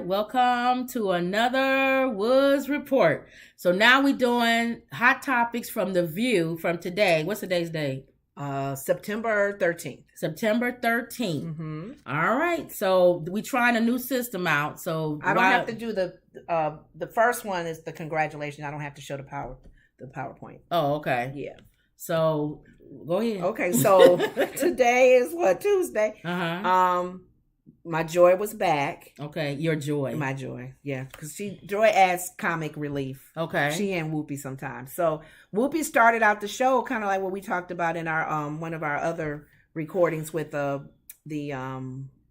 Welcome to another Woods Report. So now we're doing hot topics from The View from today. What's today's date? September 13th. September 13th. Mm-hmm. All right. So we're trying a new system out. So I don't have to do the first one is the congratulations. I don't have to show the PowerPoint. Oh, okay. Yeah. So go ahead. Okay. So today is what, Tuesday? Uh-huh. My Joy was back. Okay, your Joy. My Joy, yeah, because Joy adds comic relief. Okay. She and Whoopi sometimes. So Whoopi started out the show kind of like what we talked about in our one of our other recordings with the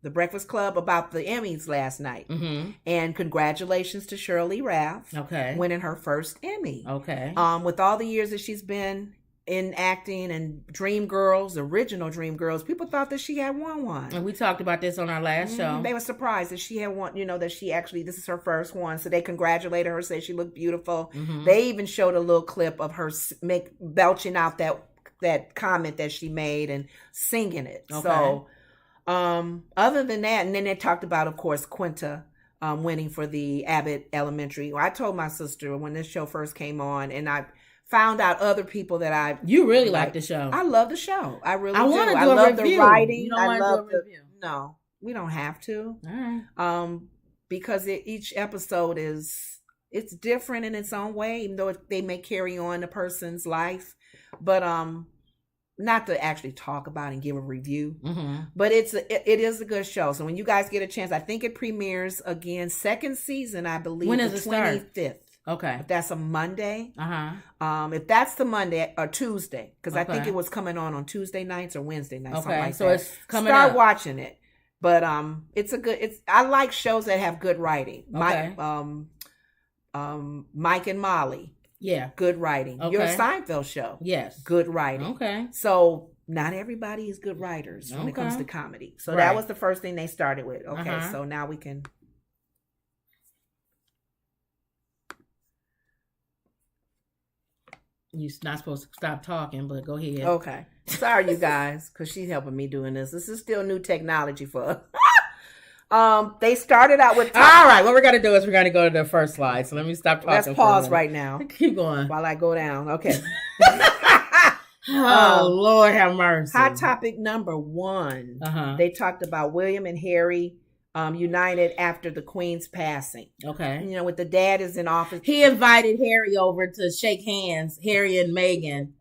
Breakfast Club about the Emmys last night. Mm-hmm. And congratulations to Shirley Raff. Okay. Winning her first Emmy. Okay. With all the years that she's been in acting and Dreamgirls, original Dreamgirls, people thought that she had won one. And we talked about this on our last show. They were surprised that she had won, that she actually, this is her first one. So they congratulated her, said she looked beautiful. Mm-hmm. They even showed a little clip of her belching out that comment that she made and singing it. Okay. So other than that, and then they talked about, of course, Quinta winning for the Abbott Elementary. Well, I told my sister when this show first came on, and I found out other people that you really like the show. I love the show. I really do. I want to do I a love review. The writing. You don't want to do a review? No, we don't have to. All right. Because each episode it's different in its own way, even though they may carry on a person's life, but not to actually talk about and give a review. Mm-hmm. But it is a good show. So when you guys get a chance, I think it premieres again, second season, I believe. When does it start? 25th. Okay. If that's a Monday. Uh-huh. If that's the Monday or Tuesday, because I think it was coming on Tuesday nights or Wednesday nights, something like so that. It's coming Start watching it. But I like shows that have good writing. Okay. Mike and Molly. Yeah. Good writing. Okay. Your Seinfeld show. Yes. Good writing. Okay. So not everybody is good writers when it comes to comedy. So that was the first thing they started with. Okay. So now we can. You're not supposed to stop talking, but go ahead. Okay. Sorry, you guys, because she's helping me doing this. This is still new technology for us. They started out with... All right, what we're going to do is we're going to go to the first slide. So let me stop talking. Let's pause right now. Keep going. While I go down. Okay. Lord have mercy. Hot topic number 1. Uh-huh. They talked about William and Harry united after the Queen's passing. Okay. With the dad is in office. He invited Harry over to shake hands, Harry and Meghan,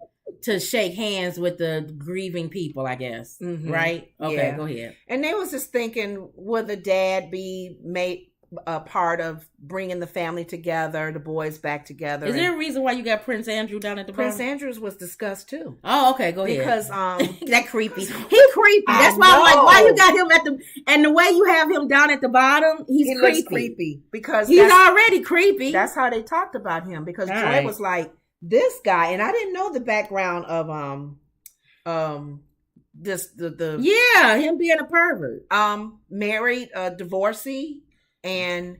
to shake hands with the grieving people, I guess. Mm-hmm. Right? Okay, Go ahead. And they was just thinking, would the dad be made a part of bringing the family together, the boys back together? Is there a reason why you got Prince Andrew down at the bottom? Prince Andrews was discussed too. Oh, okay, go ahead. Because that creepy. He creepy. That's why I'm like, why you got him at the, and the way you have him down at the bottom, he creepy. Looks creepy because he's already creepy. That's how they talked about him, because Joy was like, this guy, and I didn't know the background of him being a pervert. Married a divorcee. And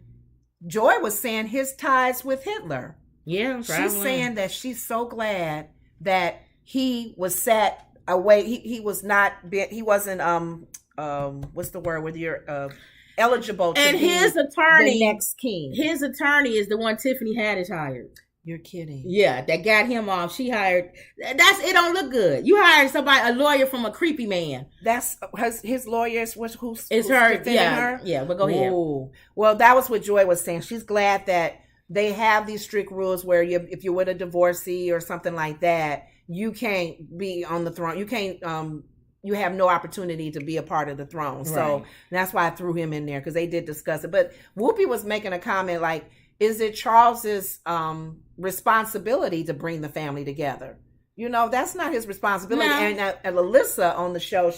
Joy was saying his ties with Hitler. Yeah, she's saying that she's so glad that he was set away. He wasn't what's the word with your eligible to and be his attorney, the next king. His attorney is the one Tiffany Haddish hired. You're kidding. Yeah, that got him off. She hired. It don't look good. You hired a lawyer from a creepy man. That's his lawyers. Who's her? Yeah, her? Yeah. But go ahead. Well, that was what Joy was saying. She's glad that they have these strict rules where if you're with a divorcee or something like that, you can't be on the throne. You can't. You have no opportunity to be a part of the throne. Right. So that's why I threw him in there, because they did discuss it. But Whoopi was making a comment like, is it Charles's responsibility to bring the family together? That's not his responsibility. No. And Alyssa on the show,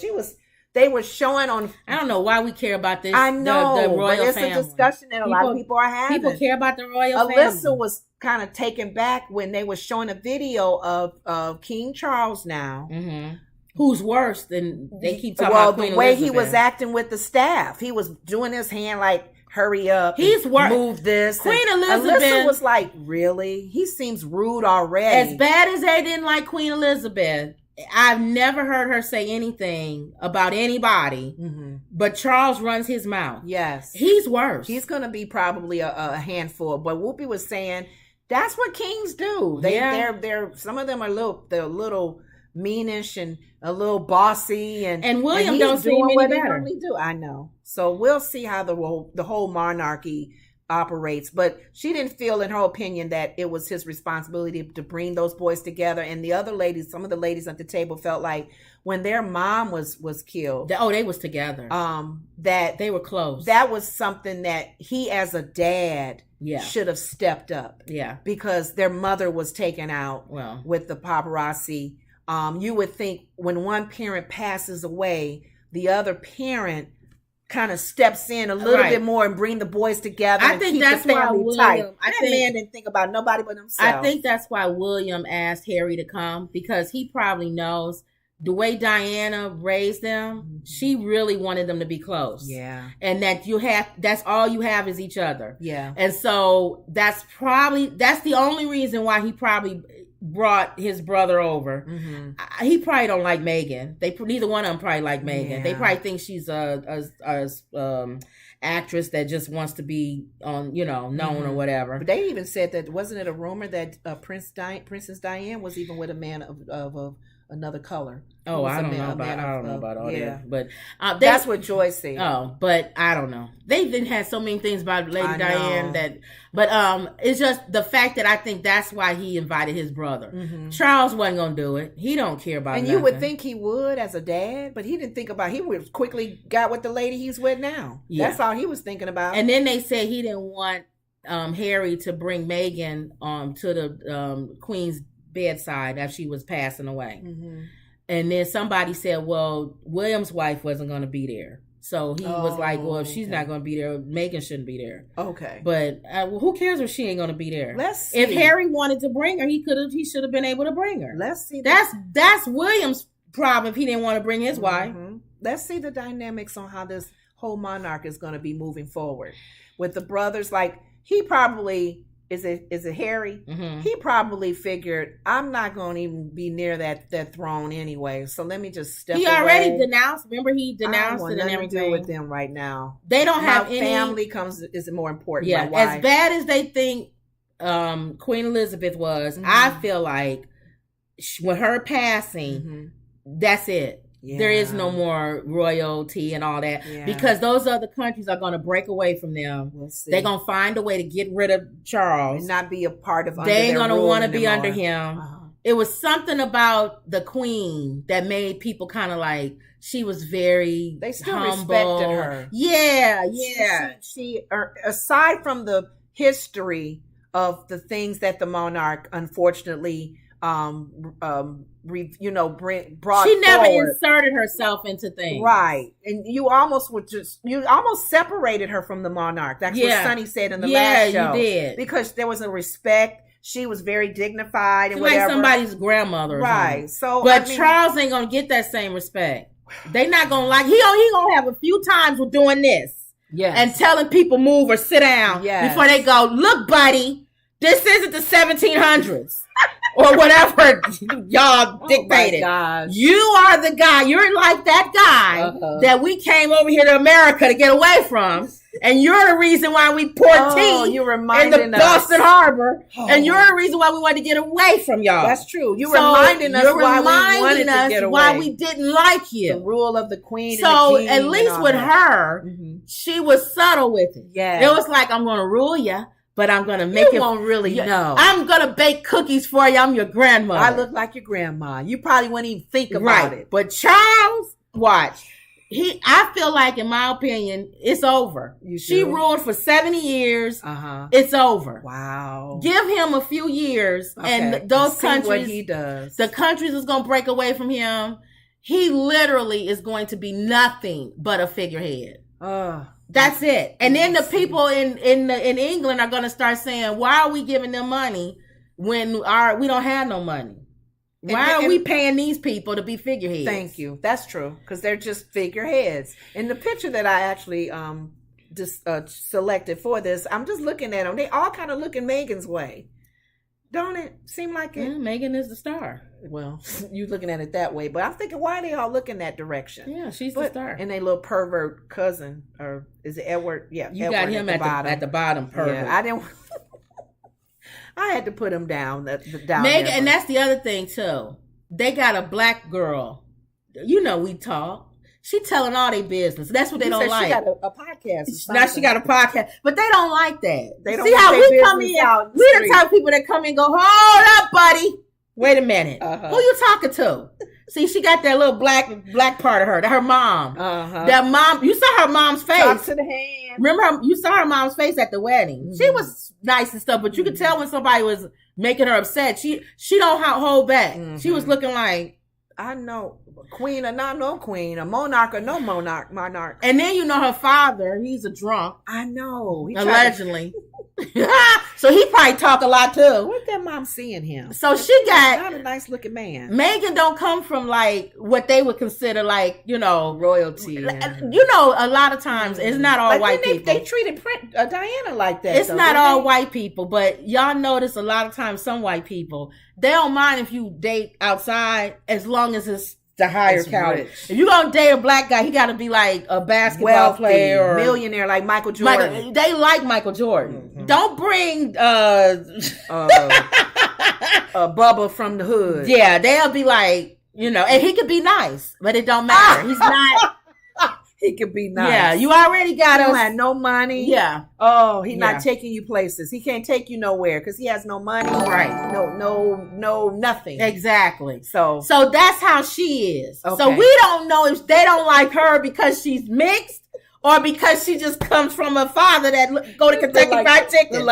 they were showing on. I don't know why we care about this. I know, the royal but it's family. A discussion that a lot of people are having. People care about the royal family. Alyssa was kind of taken back when they were showing a video of King Charles now. Mm-hmm. Who's worse than they keep talking about Queen the way Elizabeth. He was acting with the staff. He was doing his hand like, hurry up. Move this. Queen Elizabeth. Alyssa was like, really? He seems rude already. As bad as they didn't like Queen Elizabeth, I've never heard her say anything about anybody, but Charles runs his mouth. Yes. He's worse. He's going to be probably a handful. But Whoopi was saying that's what kings do. They're some of them are they're a little meanish and a little bossy, and William don't seem any better. I know. So we'll see how the whole monarchy operates, but she didn't feel, in her opinion, that it was his responsibility to bring those boys together. And the other ladies, some of the ladies at the table, felt like when their mom was killed, they was together, that they were close. That was something that he, as a dad, should have stepped up, because their mother was taken out with the paparazzi. You would think when one parent passes away, the other parent kind of steps in a little bit more and bring the boys together. I think that's why William. That man didn't think about nobody but himself. I think that's why William asked Harry to come, because he probably knows the way Diana raised them. She really wanted them to be close. Yeah, and that's all you have is each other. Yeah, and so that's the only reason why he probably brought his brother over. He probably don't like Meghan. Neither one of them probably like Meghan. Yeah. They probably think she's a actress that just wants to be on, known or whatever. But they even said that, wasn't it a rumor that Princess Diane was even with a man of another color? Oh, I don't know about all that. But that's what Joy said. Oh, but I don't know. They've had so many things about Lady Diane but it's just the fact that I think that's why he invited his brother. Charles wasn't gonna do it. He don't care about nothing. You would think he would as a dad, but he didn't think about. He was quickly got with the lady he's with now. Yeah. That's all he was thinking about. And then they said he didn't want Harry to bring Meghan to the Queen's bedside as she was passing away. And then somebody said, well, William's wife wasn't going to be there. So he was like, well, if she's not going to be there, Meghan shouldn't be there. Okay. But who cares if she ain't going to be there? Let's see. If Harry wanted to bring her, he should have been able to bring her. Let's see. That's William's problem if he didn't want to bring his wife. Let's see the dynamics on how this whole monarch is going to be moving forward. With the brothers, like, he probably... Is it Harry? He probably figured, I'm not going to even be near that throne anyway. So let me just step away. He already denounced. Remember, he denounced it and everything. To do with them right now. They don't have any family is more important. Yeah, as bad as they think Queen Elizabeth was, I feel like with her passing, that's it. Yeah. There is no more royalty and all that because those other countries are going to break away from them. They're going to find a way to get rid of Charles. And not be a part of. They ain't going to want to be under him. It was something about the Queen that made people kind of like, she was very They still humble. Respected her. Yeah. She aside from the history of the things that the monarch unfortunately brought she never forward. Inserted herself into things, right? And you almost separated her from the monarch. That's what Sonny said in the last show. You did, because there was a respect. She was very dignified and like whatever. Somebody's grandmother, right? So, but Charles ain't gonna get that same respect. They not gonna like. He gonna have a few times with doing this, and telling people move or sit down before they go. Look, buddy, this isn't the 1700s. Or whatever y'all dictated. You are the guy. You're like that guy that we came over here to America to get away from. And you're the reason why we poured tea in the Boston Harbor. And you're the reason why we wanted to get away from y'all. That's true. You're reminding us why we wanted to get away. Why we didn't like you. The rule of the queen so and the king. At least with her, she was subtle with it. Yeah. It was like, I'm going to rule you. But I'm going to make you won't really know. I'm going to bake cookies for you. I'm your grandmother. I look like your grandma. You probably wouldn't even think about it. But Charles, watch. I feel like, in my opinion, it's over. She ruled for 70 years. It's over. Wow. Give him a few years and those countries, what he does. The countries is going to break away from him. He literally is going to be nothing but a figurehead. That's it. And then the people in England are going to start saying, why are we giving them money when we don't have no money? Why are we paying these people to be figureheads? Thank you. That's true. Because they're just figureheads. In the picture that I actually selected for this, I'm just looking at them. They all kind of look in Meghan's way. Don't it seem like it? Megan is the star. Well, you looking at it that way, but I'm thinking, why are they all looking that direction? Yeah, she's the star. And they little pervert cousin, or is it Edward? Yeah, you Edward got him at the bottom. Pervert. Yeah, I didn't. I had to put him down. Down Megan, there, and that's the other thing too. They got a black girl. You know, we talk. She telling all their business. That's what they don't like. She got a podcast. Now she got a podcast, but they don't like that. They don't see how we come in. We the type of people that come in and go, hold up, buddy. Wait a minute. Who you talking to? See, she got that little black part of her. Her mom. That mom. You saw her mom's face. Talk to the hand. Remember, you saw her mom's face at the wedding. Mm-hmm. She was nice and stuff, but you could tell when somebody was making her upset. She don't hold back. Mm-hmm. She was looking like, I know, queen or not no queen, a monarch or no monarch. And then you know her father, he's a drunk. I know. Allegedly. So he probably talk a lot too. What that mom seeing him? So she got not a nice looking man. Megan don't come from like what they would consider like, you know, royalty. You know, a lot of times it's not all like white people. They treated Diana like that. It's not all white people, but y'all notice a lot of times some white people, they don't mind if you date outside as long as it's the higher caliber. If you're going to date a black guy, he got to be like a basketball player or millionaire like Michael Jordan. They like Michael Jordan. Mm-hmm. Don't bring Bubba from the hood. Yeah, they'll be like, you know, and he could be nice, but it don't matter. He's not. He could be nice. Yeah, you already got him. He had no money. Yeah. Oh, he's not taking you places. He can't take you nowhere because he has no money. Right. No, nothing. Exactly. So that's how she is. Okay. So we don't know if they don't like her because she's mixed or because she just comes from a father that go to Kentucky Fried Chicken.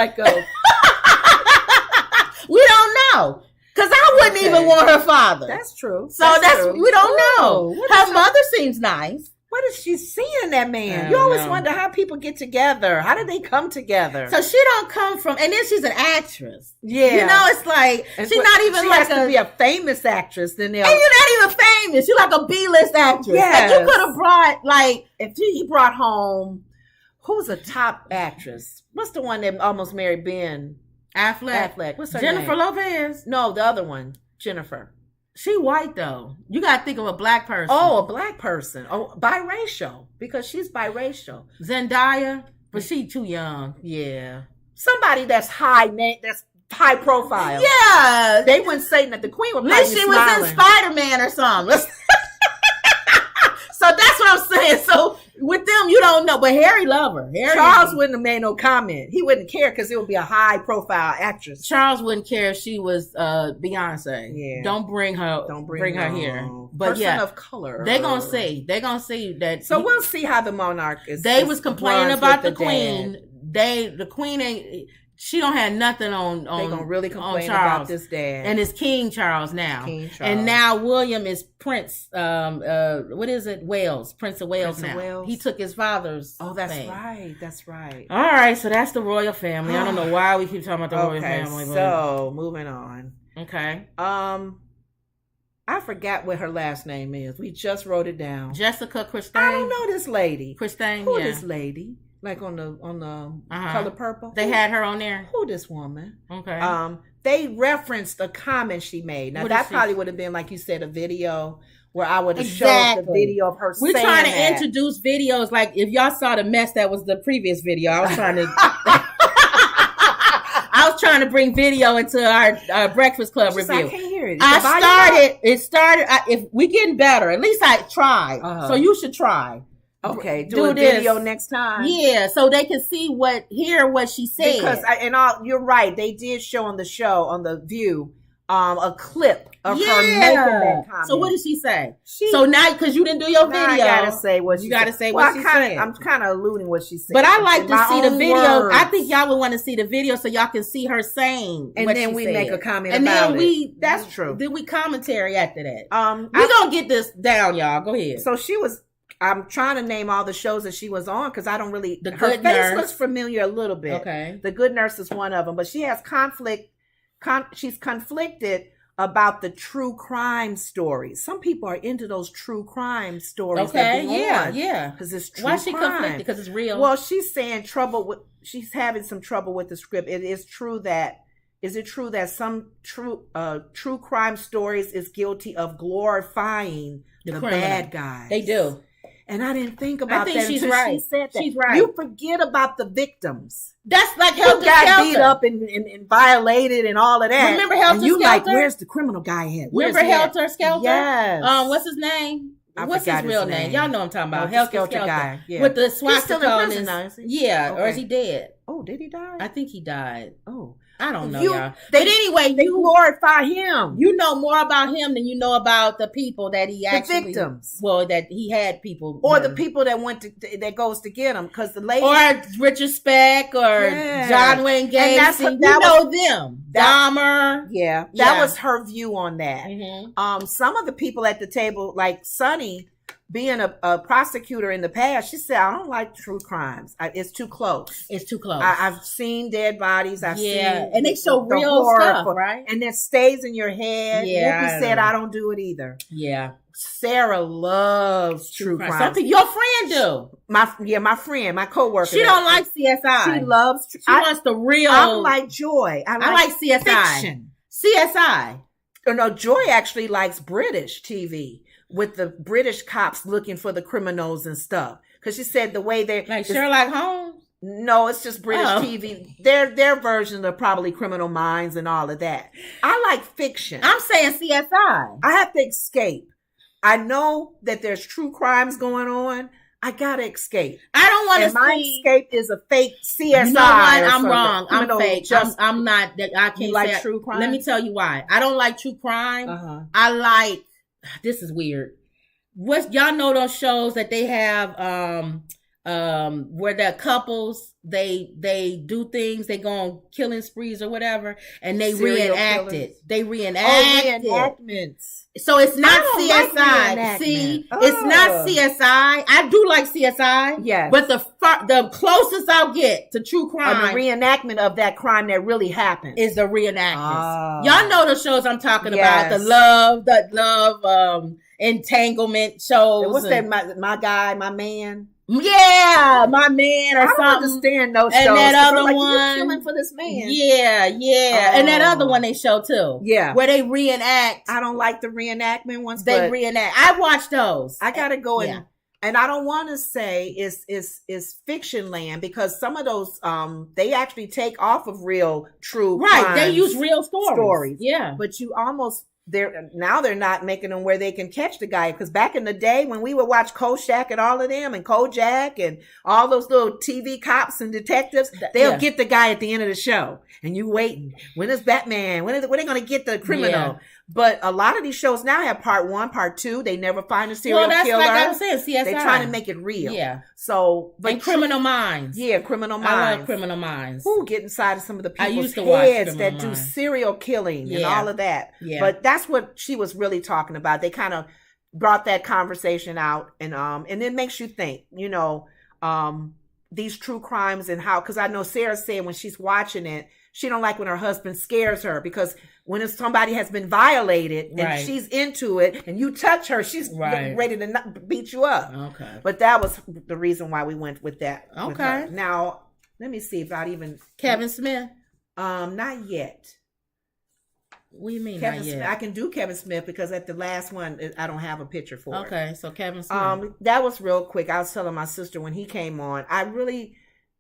We don't know. Because I wouldn't even want her father. That's true. So we don't know. Her mother seems nice. What is she seeing in that man? You always wonder how people get together. How did they come together? So she don't come from, and then she's an actress. Yeah, you know, it's like she's not even she like has to be a famous actress. Then they'll, and you're not even famous. You're like a B-list actress. Yes. Like you could have brought like if he brought home who's a top actress? What's the one that almost married Ben Affleck? What's her Jennifer name? Lopez? No, the other one, Jennifer. She white though. You gotta think of a black person. Oh, a black person. Oh, biracial because she's biracial. Zendaya, but she too young. Yeah, somebody that's high profile. Yeah, they wouldn't say that the queen would. At least she was in Spider-Man or something. So that's what I'm saying. So with them, you don't know. But Harry loved her. Charles wouldn't have made no comment. He wouldn't care because it would be a high profile actress. Charles wouldn't care if she was Beyonce. Yeah. Don't bring her here. But person of color. They're gonna see that. So we'll see how the monarch is. They was complaining about the queen. The queen ain't. She don't have nothing on. They gonna really complain Charles. about this dad, and it's King Charles now. King Charles. And now William is Prince. What is it? Wales, Prince of Wales. Prince now. Of Wales. He took his father's. Oh, that's thing. right. That's right. All right, so that's the royal family. I don't know why we keep talking about the royal family. But... So moving on. Okay. I forgot what her last name is. We just wrote it down. Jessica Christine. I don't know this lady. Christine. Who this lady? Like on the Color Purple. They had her on there. Who this woman? Okay. They referenced a comment she made. Now that probably would have been like you said a video where I would have showed the video of her. We're trying to introduce videos. Like if y'all saw the mess that was the previous video, I was trying to. I was trying to bring video into our Breakfast Club review. I can't hear it. It started. If we getting better, at least I tried. So you should try. Okay, do a video next time. Yeah, so they can hear what she said. Because you're right. They did show on the show on the View a clip of her making that comment. So what did she say? So now because you didn't do your video, I gotta say what you gotta say what she said. I'm kind of alluding what she said. But I like to see the video. Words. I think y'all would want to see the video so y'all can see her saying. And what then she we said. make a comment about it. That's true. Then we commentary after that. We're gonna get this down, y'all. Go ahead. So she was. I'm trying to name all the shows that she was on because I don't really. Her face looks familiar a little bit. Okay. The Good Nurse is one of them, but she has conflict. She's conflicted about the true crime stories. Some people are into those true crime stories. Okay. Yeah. Because it's true. Why is she conflicted? Because it's real. Well, she's saying she's having some trouble with the script. It is true that is it true that some true crime stories is guilty of glorifying the bad guys? They do. And I didn't think about that she's until right. she said that. She's right. You forget about the victims. That's like Helter Skelter. Got beat up and violated and all of that. Remember Helter Skelter? You like, where's the criminal guy at? Remember Helter Skelter? Yes. What's his name? What's his real name? Y'all know what I'm talking about. Helter Skelter guy. Yeah. With the swastika. He's still in prison now, is he? Yeah. Okay. Or is he dead? Oh, did he die? I think he died. Oh. I don't know, y'all. But anyway, they glorify him. You know more about him than you know about the people that he actually... The victims. Well, that he had people... Or the people that that goes to get him. Because the lady... Or Richard Speck or John Wayne Gacy. You know them. Dahmer. Yeah. That was her view on that. Mm-hmm. Some of the people at the table, like Sonny... Being a prosecutor in the past, she said, I don't like true crimes. It's too close. It's too close. I've seen dead bodies. I've seen... And they show real stuff, right? And it stays in your head. Yeah. Whoopi said, I don't do it either. Yeah. Sarah loves true crime. Something your friend do. My friend, my coworker. She don't like CSI. She loves... She wants the real... I like Joy. I like CSI. Fiction. CSI. No, Joy actually likes British TV. With the British cops looking for the criminals and stuff. Because she said the way they're... Like Sherlock Holmes? No, it's just British TV. Their version of probably Criminal Minds and all of that. I like fiction. I'm saying CSI. I have to escape. I know that there's true crimes going on. I gotta escape. I don't want to see... My escape is a fake CSI. You know what? I'm wrong. I'm fake. I'm not... I can't like true crime? Let me tell you why. I don't like true crime. Uh-huh. I like... This is weird. Y'all know those shows that they have where the couples they do things, they go on killing sprees or whatever, and they reenact it. They reenact reenactments. So it's not CSI. Like it's not CSI. I do like CSI. Yes. But the closest I'll get to true crime, the reenactment of that crime that really happened, is the reenactment. Y'all know the shows I'm talking about. The love entanglement shows. What's that? My guy, my man. Yeah, my man, or I don't something. Understand those shows. And that other one, you're killing for this man. Yeah. And that other one they show too. Yeah, where they reenact. I don't like the reenactment ones. They reenact. I watch those. I gotta go and I don't want to say is fiction land, because some of those they actually take off of real true crimes. They use real stories. Yeah, but you almost. They're not making them where they can catch the guy, because back in the day when we would watch Kolchak and all of them and Kojak and all those little TV cops and detectives, they'll get the guy at the end of the show, and you waiting. When is Batman? When are they going to get the criminal? Yeah. But a lot of these shows now have part 1, part 2. They never find a serial killer. Like I was saying, CSI. They're trying to make it real. Yeah. So, but Criminal Minds. Yeah, Criminal Minds. I love Criminal Minds. Who get inside of some of the people's heads that do serial killing and all of that. Yeah. But that's what she was really talking about. They kind of brought that conversation out, and it makes you think, these true crimes and how, because I know Sarah said when she's watching it, she don't like when her husband scares her, because when somebody has been violated and she's into it and you touch her, she's ready to beat you up. Okay. But that was the reason why we went with that. Okay. Now, let me see if I'd even... Kevin Smith? Not yet. What do you mean Kevin not yet? Smith? I can do Kevin Smith because at the last one, I don't have a picture for it. Okay, so Kevin Smith. That was real quick. I was telling my sister when he came on,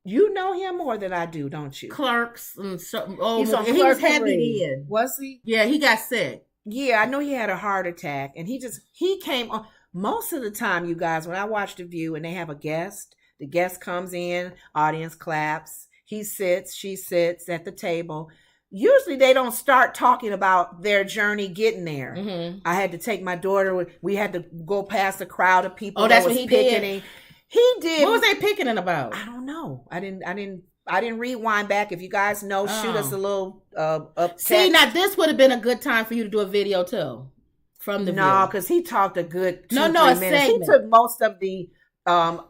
you know him more than I do, don't you? Clerks and something. He's on he was heavy then. Was he? Yeah, he got sick. Yeah, I know he had a heart attack, and he came on. Most of the time, you guys, when I watch The View and they have a guest, the guest comes in, audience claps, he sits, she sits at the table. Usually they don't start talking about their journey getting there. Mm-hmm. I had to take my daughter. We had to go past a crowd of people. Oh, that's what he picketing. He did. What was they picketing about? I don't know. I didn't rewind back. If you guys know, shoot us a little up. See, now this would have been a good time for you to do a video too. From The View. No, because he talked a good 2-3 minutes. Segment. He took most of the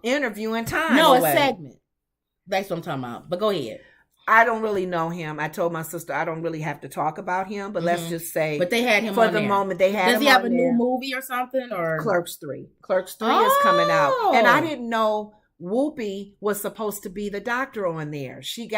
interviewing time. No, away. A segment. That's what I'm talking about. But go ahead. I don't really know him. I told my sister I don't really have to talk about him, but let's just say. But they had him for on the there. moment. They had him. Does he have a new movie or something? Or Clerks 3. Clerks 3 is coming out, and I didn't know Whoopi was supposed to be the doctor on there. She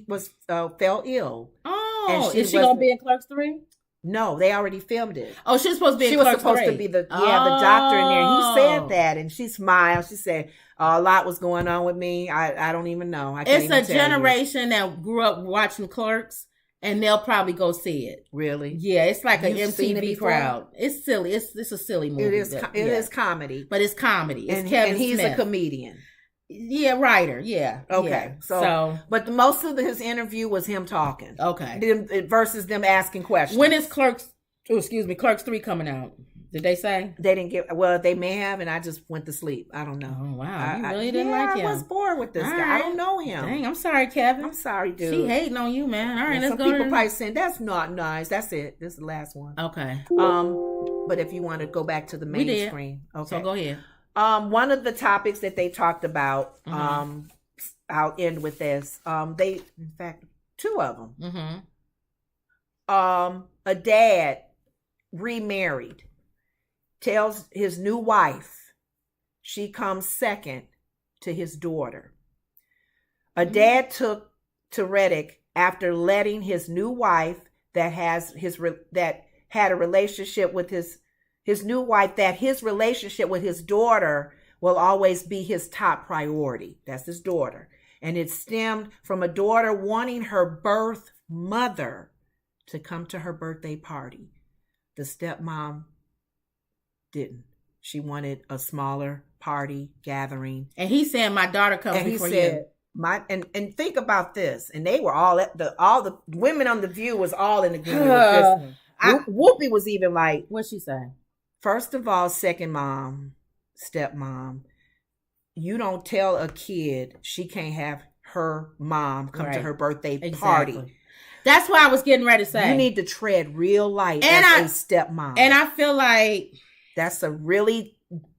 was fell ill. Oh. And is she gonna be in Clerks 3? No, they already filmed it. Oh, she was supposed to be in Clerks 3. She was supposed to be the doctor in there. He said that, and she smiled. She said, a lot was going on with me. I don't even know. It's a generation that grew up watching Clerks, and they'll probably go see it. Really? Yeah, it's like an MTV crowd. It's silly. It's a silly movie. It is comedy. But it's comedy. It's Kevin and he's Smith. A comedian. Yeah, writer. Yeah. Okay. Yeah. So, but most of his interview was him talking. Okay. Versus them asking questions. When is Clerks 3 coming out? Did they say? They didn't get. Well, they may have, and I just went to sleep. I don't know. Oh wow, you really didn't like him. I was bored with this guy. Right. I don't know him. Dang, I'm sorry, Kevin. I'm sorry, dude. She hating on you, man. All right, let's go. Some people probably saying that's not nice. That's it. This is the last one. Okay. But if you want to go back to the main screen, okay. So go ahead. One of the topics that they talked about, I'll end with this. In fact, two of them. A dad remarried, tells his new wife she comes second to his daughter. A dad took to Reddit after letting his new wife that had a relationship with his new wife, that his relationship with his daughter will always be his top priority. That's his daughter. And it stemmed from a daughter wanting her birth mother to come to her birthday party. The stepmom didn't. She wanted a smaller party gathering. And he's saying, my daughter comes before you. And think about this. And they were all the women on The View was all in agreement with this one. Whoopi was even like, what'd she say? First of all, second stepmom, you don't tell a kid she can't have her mom come to her birthday party. That's what I was getting ready to say. You need to tread real light as a stepmom. And I feel like that's a really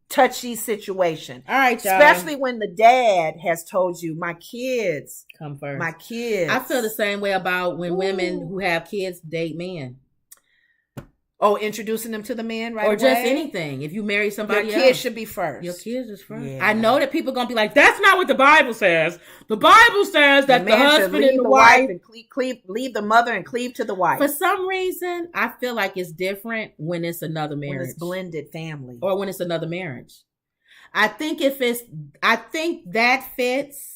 touchy situation. All right, y'all. Especially when the dad has told you, my kids come first. My kids. I feel the same way about when women who have kids date men. Oh, introducing them to the man right away? Or just anything. If you marry somebody else. Your kids should be first. Your kids is first. Yeah. I know that people are going to be like, that's not what the Bible says. The Bible says that the husband and the wife. And leave the mother and cleave to the wife. For some reason, I feel like it's different when it's another marriage. When it's blended family. Or when it's another marriage. I think that fits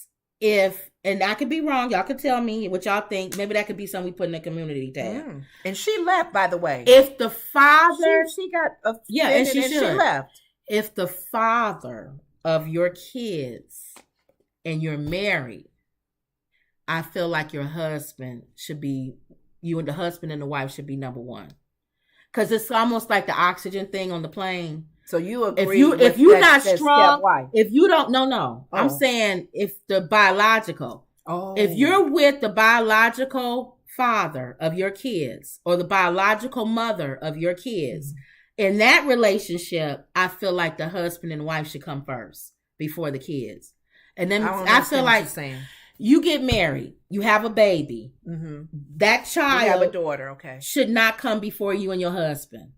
and I could be wrong. Y'all could tell me what y'all think. Maybe that could be something we put in the community tab. And she left, by the way. If the father... She got and she left. If the father of your kids and you're married, I feel like your husband should be... You and the husband and the wife should be number one. Because it's almost like the oxygen thing on the plane. So you agree if you're not strong, if you don't, no. I'm saying if the biological, if you're with the biological father of your kids or the biological mother of your kids, in that relationship, I feel like the husband and wife should come first before the kids. And then I feel like you get married, you have a baby, that child, you have a daughter, should not come before you and your husband.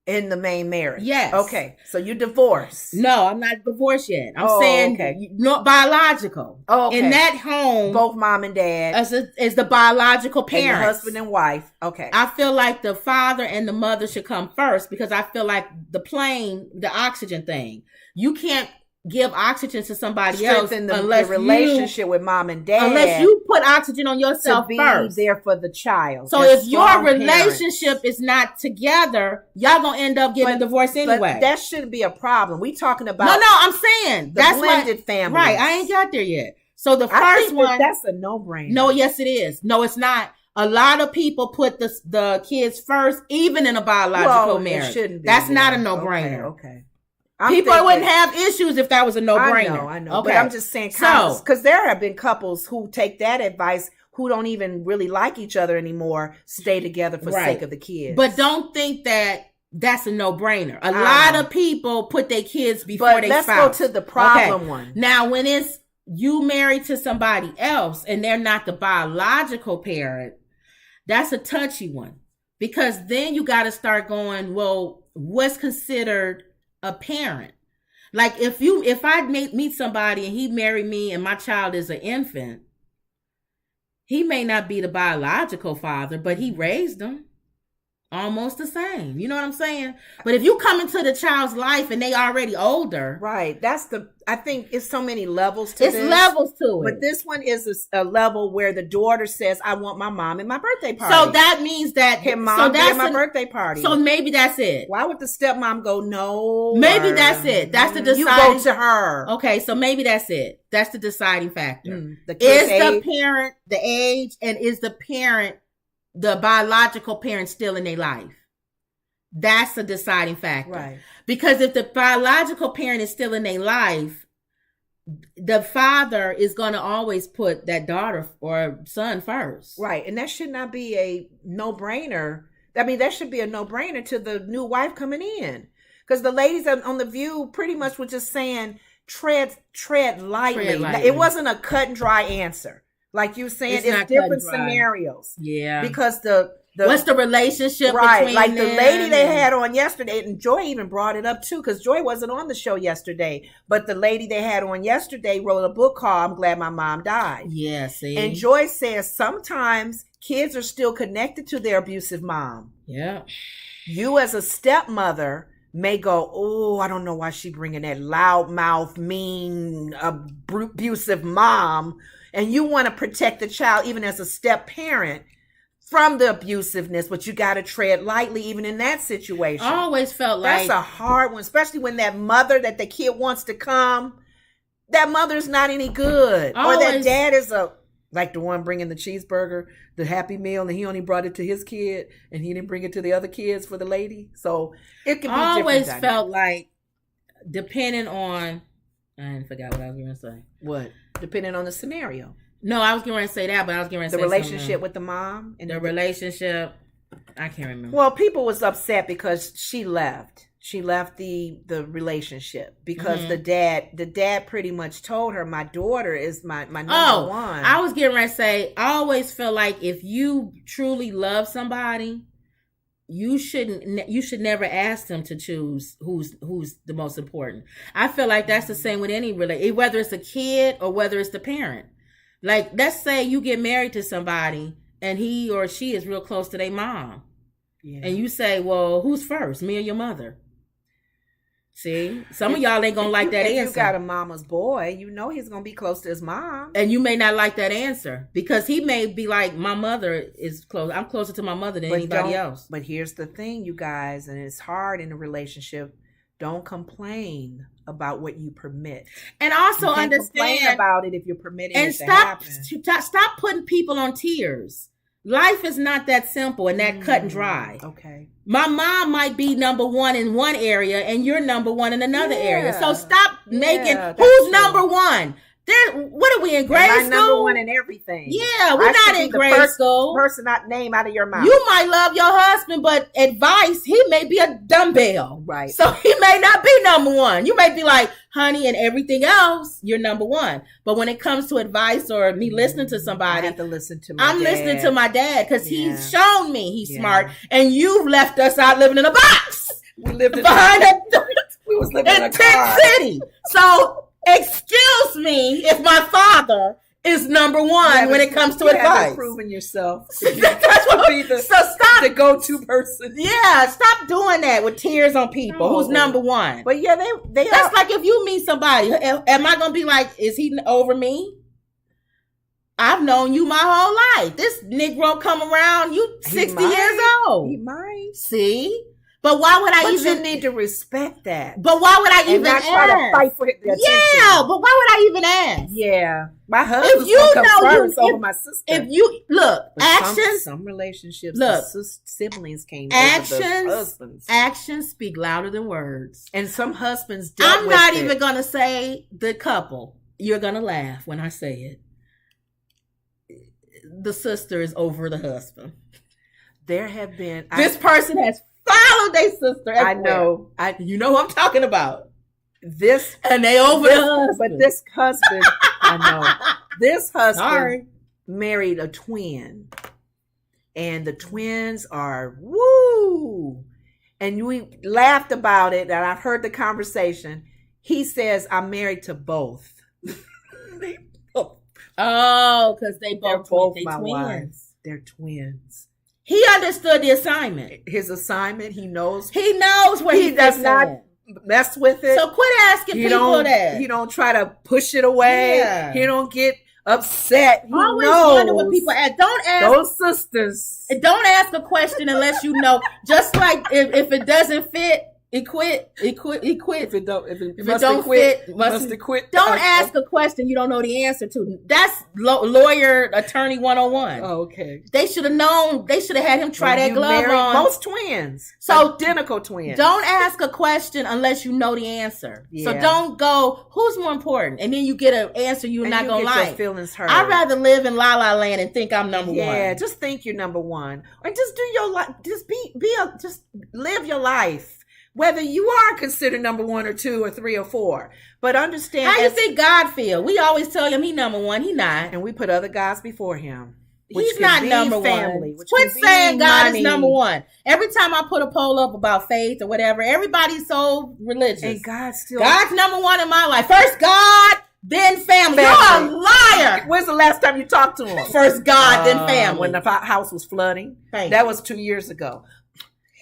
In the main marriage. Yes. Okay. So you divorced. No, I'm not divorced yet. I'm saying not biological. Okay. In that home. Both mom and dad. Is the biological parents. And the husband and wife. Okay. I feel like the father and the mother should come first because I feel like the oxygen thing. You can't give oxygen to somebody else unless the relationship with mom and dad, unless you put oxygen on yourself first. There for the child. So if your relationship is not together, y'all gonna end up getting a divorce anyway. But that shouldn't be a problem. We talking about no. I'm saying that's blended family, right? I ain't got there yet. So the first one, that's a no-brainer. No, yes, it is. No, it's not. A lot of people put the kids first, even in a biological marriage. It shouldn't be. That's not a no-brainer. Okay. People wouldn't have issues if that was a no-brainer. I know. Okay. But I'm just saying, because there have been couples who take that advice who don't even really like each other anymore, stay together for sake of the kids. But don't think that that's a no-brainer. A lot of people put their kids before their spouse. Let's go to the problem one. Now, when it's you married to somebody else and they're not the biological parent, that's a touchy one. Because then you got to start going, well, what's considered a parent? Like if I meet somebody and he married me and my child is an infant, he may not be the biological father, but he raised them. Almost the same. You know what I'm saying? But if you come into the child's life and they already older. Right. I think it's so many levels to this. It's levels to it. But this one is a level where the daughter says, I want my mom at my birthday party. So that means that his mom be at my birthday party. So maybe that's it. Why would the stepmom go, no? Maybe that's it. That's the deciding. You go to her. Okay, so maybe that's it. That's the deciding factor. The parent the age, and is the parent, the biological parent, still in their life? That's the deciding factor. Right. Because if the biological parent is still in their life, the father is going to always put that daughter or son first. Right. And that should not be a no-brainer. I mean, that should be a no-brainer to the new wife coming in. Because the ladies on The View pretty much were just saying, tread lightly. It wasn't a cut and dry answer. Like you saying, it's different scenarios. Yeah. Because what's the relationship between like them? The lady they had on yesterday, and Joy even brought it up too, because Joy wasn't on the show yesterday. But the lady they had on yesterday wrote a book called I'm Glad My Mom Died. Yeah, see. And Joy says sometimes kids are still connected to their abusive mom. Yeah. You as a stepmother may go, oh, I don't know why she bringing that loudmouth, mean, abusive mom. And you want to protect the child, even as a step parent, from the abusiveness, but you got to tread lightly even in that situation. I always felt like... That's a hard one, especially when that mother that the kid wants to come, that mother's not any good. Or that dad is like the one bringing the cheeseburger, the Happy Meal, and he only brought it to his kid, and he didn't bring it to the other kids for the lady. So it can be I always felt like, depending on... I forgot what I was going to say. What? Depending on the scenario. No, I was going to say that, but I was going to say the relationship with the mom and the relationship. I can't remember. Well, people was upset because she left. She left the relationship because the dad pretty much told her, my daughter is my number one. I was getting ready to say, I always feel like if you truly love somebody, you should never ask them to choose who's the most important. I feel like that's the same with any relationship, whether it's a kid or whether it's the parent. Like, let's say you get married to somebody and he or she is real close to their mom. Yeah. And you say, well, who's first, me or your mother? See, some of y'all ain't going to like that answer. If you got a mama's boy, you know he's going to be close to his mom. And you may not like that answer because he may be like, my mother is close. I'm closer to my mother than anybody else. But here's the thing, you guys, and it's hard in a relationship. Don't complain about what you permit. And also understand about it if you're permitting it to happen. Stop putting people on tiers. Life is not that simple and that cut and dry. Okay. My mom might be number one in one area and you're number one in another area. So stop making who's number one. What are we in grade school? Number one in everything. Yeah, we're not in grade school. Person not name out of your mouth. You might love your husband, but advice, he may be a dumbbell. Right. So he may not be number one. You may be like, honey, and everything else, you're number one. But when it comes to advice or me listening to somebody, I have to listen to my dad. I'm listening to my dad because he's shown me he's smart. And you've left us out living in a box. We lived behind we was living in a tent city. So excuse me if my father is number one when it comes to advice. Proven yourself. That's what be so stop the go-to person. Yeah, stop doing that with tears on people. Who's number one? But yeah, they that's like if you meet somebody, am I gonna be like, is he over me? I've known you my whole life. This Negro come around, you 60 years old. He might. See? But why would I even... you need to respect that. But why would I even ask? Try to fight for the attention. Yeah, but why would I even ask? Yeah. My husband come first over my sister. If you... Look, actions... Some relationships, siblings came over the husbands. Actions speak louder than words. And some husbands I'm not even going to say the couple. You're going to laugh when I say it. The sister is over the husband. There have been... This person has... Follow their sister everywhere. I know. You know who I'm talking about. This and they over the husband. But this husband, I know. This husband married a twin. And the twins are woo. And we laughed about it, and I've heard the conversation. He says, I'm married to both. Oh, because they're both my twins. Wives. They're twins. He understood the assignment. His assignment, he knows. He knows where he does not mess with it. So quit asking people that. He don't try to push it away. Yeah. He don't get upset. He always knows. Wonder what people ask. Don't ask those sisters. Don't ask a question unless you know. Just like if it doesn't fit, he quit. If it don't fit, must quit. Don't ask a question you don't know the answer to. That's lawyer attorney 101. Oh, okay. They should have known. They should have had him try that glove on. Most twins, so identical twins. Don't ask a question unless you know the answer. Yeah. So don't go, who's more important, and then you get an answer you're not gonna like. Your feelings hurt. I'd rather live in La La Land and think I'm number one. Yeah, just think you're number one, or just do your life. Just just live your life. Whether you are considered number 1 or 2 or 3 or 4, but understand. How you think God feel? We always tell him he number one. He not, and we put other gods before him. He's not number one. Quit saying God is number one. Every time I put a poll up about faith or whatever, everybody's so religious. And God's number one in my life. First God, then family. You're a liar. When's the last time you talked to him? First God, then family. When the house was flooding. That was 2 years ago.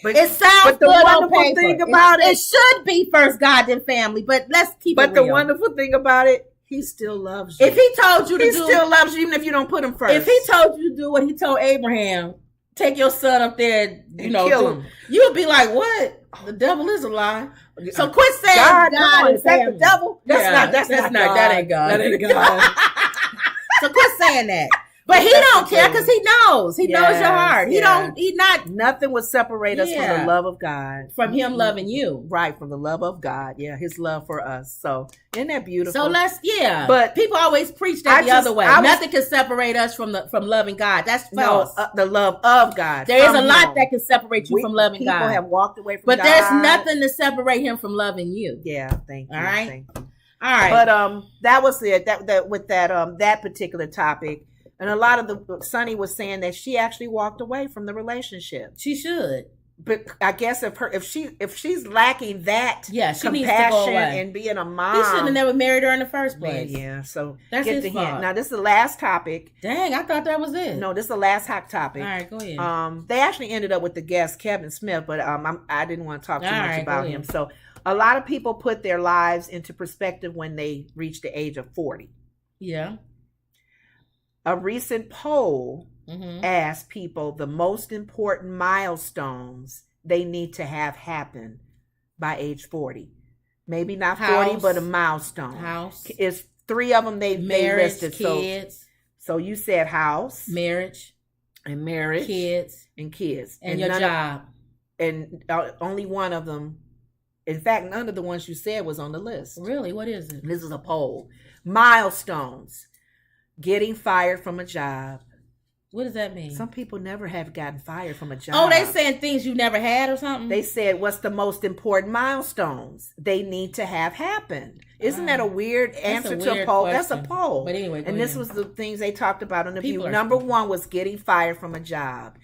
But it sounds good on paper. Thing about it should be first God then family, but let's keep it real. But the wonderful thing about it, he still loves you. If he told you to still loves you even if you don't put him first. If he told you to do what he told Abraham, take your son up there and kill him, you'll be like, what? The devil is a lie. So quit saying God is that the devil? That's not God. That ain't God. That ain't God. So quit saying that. But he don't care because he knows. He knows your heart. Nothing would separate us from the love of God. From him loving you. Right, from the love of God. Yeah, his love for us. So, isn't that beautiful? So but people always preach that other way. Nothing can separate us from loving God. That's false. No, the love of God. There is a lot that can separate you from loving God. People have walked away from God. But there's nothing to separate him from loving you. Yeah, thank you. All right? Thank you. All right. But that was it. That with that particular topic. And a lot of Sunny was saying that she actually walked away from the relationship. She should, but I guess if she's lacking that she needs compassion to go away. And being a mom, he shouldn't have never married her in the first place. Yeah, so that's his fault. Hint. Now this is the last topic. Dang, I thought that was it. No, this is the last hot topic. All right, go ahead. They actually ended up with the guest Kevin Smith, but I didn't want to talk too much about him. So a lot of people put their lives into perspective when they reach the age of 40. Yeah. A recent poll asked people the most important milestones they need to have happen by age 40. Maybe not 40, but a milestone. House. It's 3 of them they listed. Kids. So you said house. Marriage. Kids. And your job. And only one of them. In fact, none of the ones you said was on the list. Really? What is it? This is a poll. Milestones. Getting fired from a job. What does that mean? Some people never have gotten fired from a job. Oh, they saying things you never had or something? They said, what's the most important milestones they need to have happened? Isn't that a weird answer to a poll? Question. That's a poll. But anyway, and this was the things they talked about in the view. Number 1 was getting fired from a job.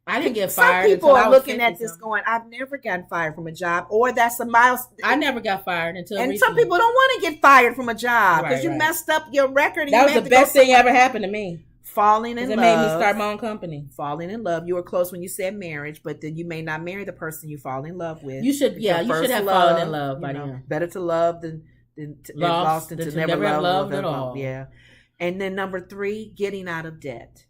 I didn't get fired. Some people are looking at this going, I've never gotten fired from a job, or that's a milestone. I never got fired until And recently. some people don't want to get fired from a job because you messed up your record. And that was the best thing ever happened to me. Falling in love. It made me start my own company. Falling in love. You were close when you said marriage, but then you may not marry the person you fall in love with. You should, you should have fallen in love by now. Better to love than lost than to never love at all. Yeah. And then number 3, getting out of debt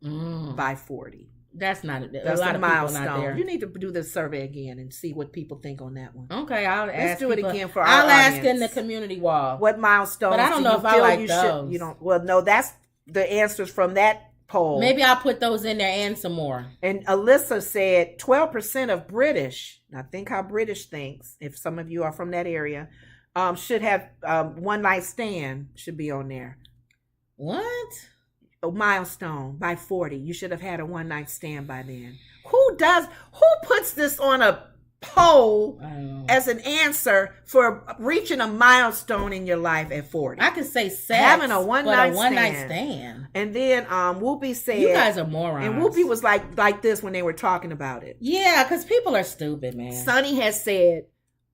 by 40. That's not That's a lot of milestone. People not there. You need to do the survey again and see what people think on that one. Okay, Let's do it again for our I'll audience. ask in the community wall. What milestones? But I don't know if I like those. You don't. Well, no, that's the answers from that poll. Maybe I'll put those in there and some more. And Alyssa said 12% of British. Now think how British thinks. If some of you are from that area, should have one night stand should be on there. What? A milestone by 40. You should have had a one night stand by then. Who puts this on a poll as an answer for reaching a milestone in your life at 40? I could say sex, having a one night stand. And then Whoopi said, "You guys are morons." And Whoopi was like this when they were talking about it. Yeah, because people are stupid, man. Sunny has said,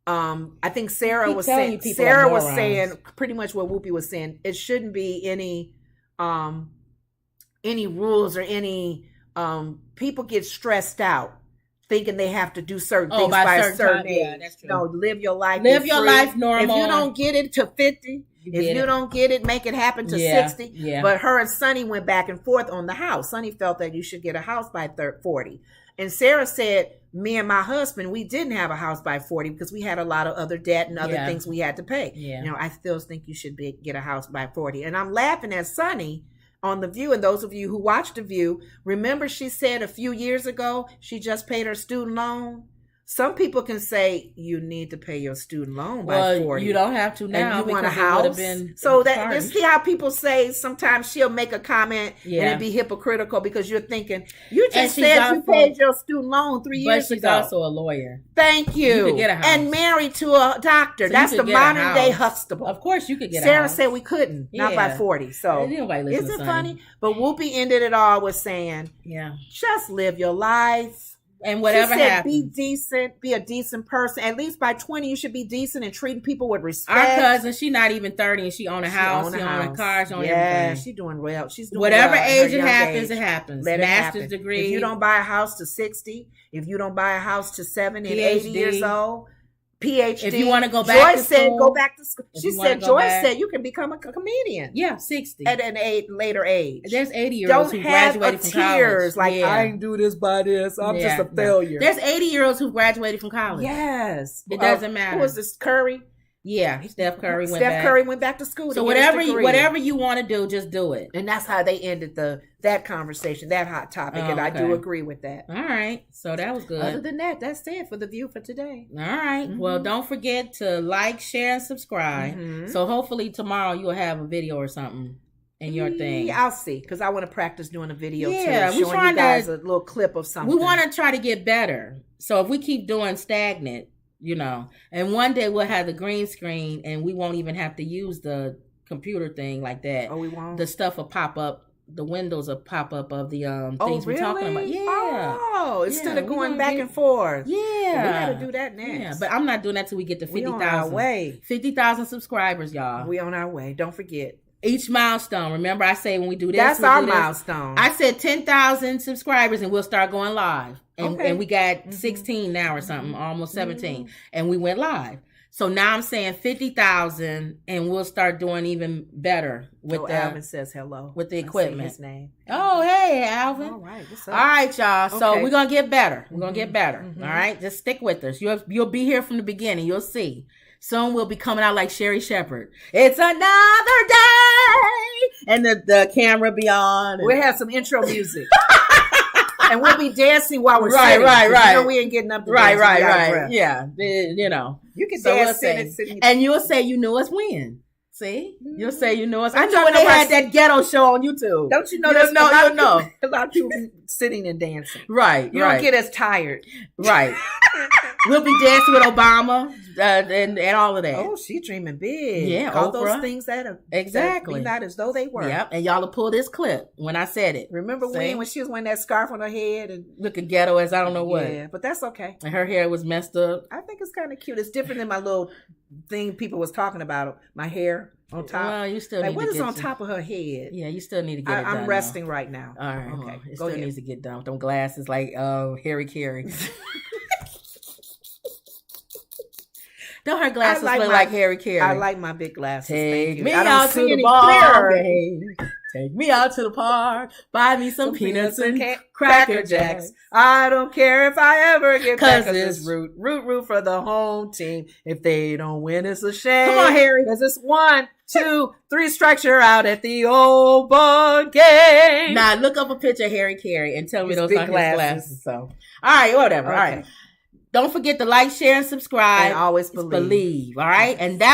I think Sarah was saying pretty much what Whoopi was saying. It shouldn't be any rules or any people get stressed out thinking they have to do certain things by a certain age. Yeah, that's true. No, live your life. Live your life normal. If you don't get it to 50, if you don't get it, make it happen to 60. Yeah. But her and Sonny went back and forth on the house. Sonny felt that you should get a house by 40. And Sarah said, me and my husband, we didn't have a house by 40 because we had a lot of other debt and other things we had to pay. Yeah. You know, I still think you should get a house by 40. And I'm laughing at Sonny on The View. And those of you who watched The View, remember she said a few years ago, she just paid her student loan. Some people can say you need to pay your student loan by 40. You don't have to now. And you want a house. So that you see how people say sometimes she'll make a comment and it be hypocritical because you're thinking you just said you paid your student loan 3 years ago. But she's also a lawyer. Thank you. You could get a house. And married to a doctor. So that's the modern day Huxtable. Of course you could get Sarah a house. Said we couldn't. Not by 40. So is it funny? But Whoopi ended it all with saying, just live your life. And whatever happens. Be decent, be a decent person. At least by 20, you should be decent and treating people with respect. Our cousin, she's not even 30 and she own a house, she own a car, she own everything. Yeah, she's doing well. She's doing whatever well age it happens, it happens. Master's degree. If you don't buy a house to 60, if you don't buy a house to 70 and 80 years old, PhD. If you want to go back to school. Go back to school. She said, Joyce said you can become a comedian. Yeah, 60. At an later age. There's 80-year-olds who graduated from college. Like, I ain't do this by this. I'm just a failure. There's 80-year-olds who graduated from college. Yes. It doesn't matter. Who was this, Curry? Yeah, Steph Curry went back to school. So whatever you want to do, just do it. And that's how they ended that conversation, that hot topic. And I do agree with that. All right. So that was good. Other than that, that's it for The View for today. All right. Mm-hmm. Well, don't forget to like, share, and subscribe. Mm-hmm. So hopefully tomorrow you'll have a video or something in your thing. Yeah, I'll see. Because I want to practice doing a video too. Showing you guys a little clip of something. We want to try to get better. So if we keep doing stagnant, and one day we'll have the green screen and we won't even have to use the computer thing like that. Oh, we won't? The stuff will pop up. The windows will pop up of the things we're talking about. Yeah. Oh, instead of going back and forth. Yeah. Well, we got to do that next. Yeah, but I'm not doing that till we get to 50,000. We on our way. 50,000 subscribers, y'all. We on our way. Don't forget. Each milestone. Remember I say when we do this. That's our milestone. I said 10,000 subscribers and we'll start going live. And we got 16 now or something, almost 17. And we went live. So now I'm saying 50,000 and we'll start doing even better with Alvin says hello. With the equipment. His name. Oh, hey, Alvin. All right. What's up? All right, y'all. So we're going to get better. We're going to get better. Mm-hmm. All right. Just stick with us. You'll be here from the beginning. You'll see. Soon we'll be coming out like Sherry Shepherd. It's another day. And the camera be on. We'll have some intro music. And we'll be dancing while we're sitting. Right. We ain't getting up to right. Yeah. You can dance sitting. And you'll say you knew us when. See? You'll say you know us. I know when they had that ghetto show on YouTube. Don't you know that's no. A lot of people sitting and dancing. Right. You don't get as tired. Right. We'll be dancing with Obama and all of that. Oh, she dreaming big. Yeah, all Oprah. those things that exactly be not as though they were. Yep, and y'all will pull this clip when I said it. Remember when she was wearing that scarf on her head and looking ghetto as I don't know what. Yeah, but that's okay. And her hair was messed up. I think it's kind of cute. It's different than my little thing people was talking about. My hair on top. Well, you still need what to is on top of her head? Yeah, you still need to get it done. I'm resting right now. All right, okay. It still needs to get done with them glasses like Harry Carey. Don't her glasses look like Harry Carey? I like my big glasses. Take me out to the bar. Take me out to the park. Buy me some peanuts and Cracker Jacks. I don't care if I ever get back. Cause it's root for the home team. If they don't win, it's a shame. Come on, Harry. Cause it's 1, 2, 3 strikes, you're out at the old ball game. Now look up a picture of Harry Carey and tell me those are his glasses. So, all right, whatever. Okay. All right. Don't forget to like, share, and subscribe. And always believe. All right. And that